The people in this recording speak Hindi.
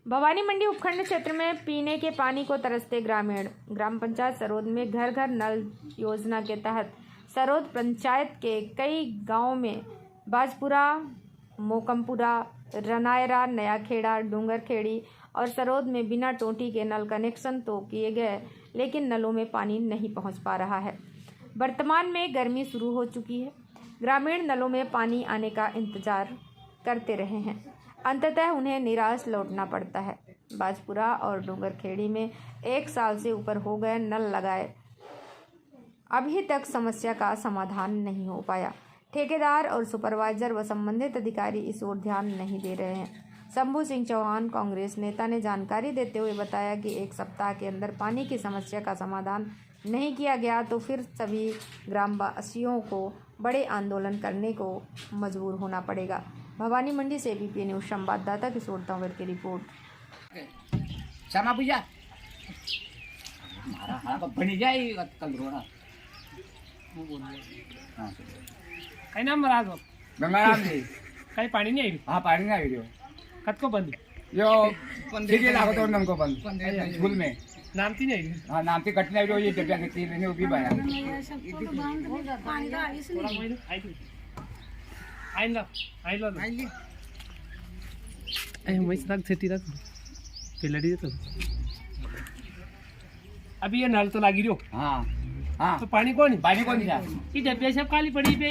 भवानी मंडी उपखंड क्षेत्र में पीने के पानी को तरसते ग्रामीण। ग्राम पंचायत सरोद में घर घर नल योजना के तहत सरोद पंचायत के कई गांवों में बाजपुरा, मोकमपुरा, रनायरा, नयाखेड़ा, डूंगरखेड़ी और सरोद में बिना टोटी के नल कनेक्शन तो किए गए, लेकिन नलों में पानी नहीं पहुंच पा रहा है। वर्तमान में गर्मी शुरू हो चुकी है। ग्रामीण नलों में पानी आने का इंतजार करते रहे हैं, अंततः उन्हें निराश लौटना पड़ता है। बाजपुरा और डूंगरखेड़ी में 1 साल से ऊपर हो गए नल लगाए, अभी तक समस्या का समाधान नहीं हो पाया। ठेकेदार और सुपरवाइजर व संबंधित अधिकारी इस ओर ध्यान नहीं दे रहे हैं। शंभू सिंह चौहान कांग्रेस नेता ने जानकारी देते हुए बताया कि 1 सप्ताह के अंदर पानी की समस्या का समाधान नहीं किया गया तो फिर सभी ग्रामवासियों को बड़े आंदोलन करने को मजबूर होना पड़ेगा। भवानी मंडी से बीपी न्यूज संवाददाता किशोर तंवर की रिपोर्ट। क्षमा पूजा बनी जाए कल रोना काही नाम महाराज हो गंगाराम जी काही पाणी नाही आई हाँ पानी ना वीडियो कत को बंद यो ठीक है लागो तो नमको बंद स्कूल में नाम ती नहीं हाँ नाम से कटना वीडियो ये जगह के 3 महीने उगी बाया आईला आई मैच रख सेटी रख पिलड़ी तो अभी ये नल तो लागी रहो हाँ हाँ तो पानी कौन पानी कौन दिया ये डब्बे सब खाली पड़ी पे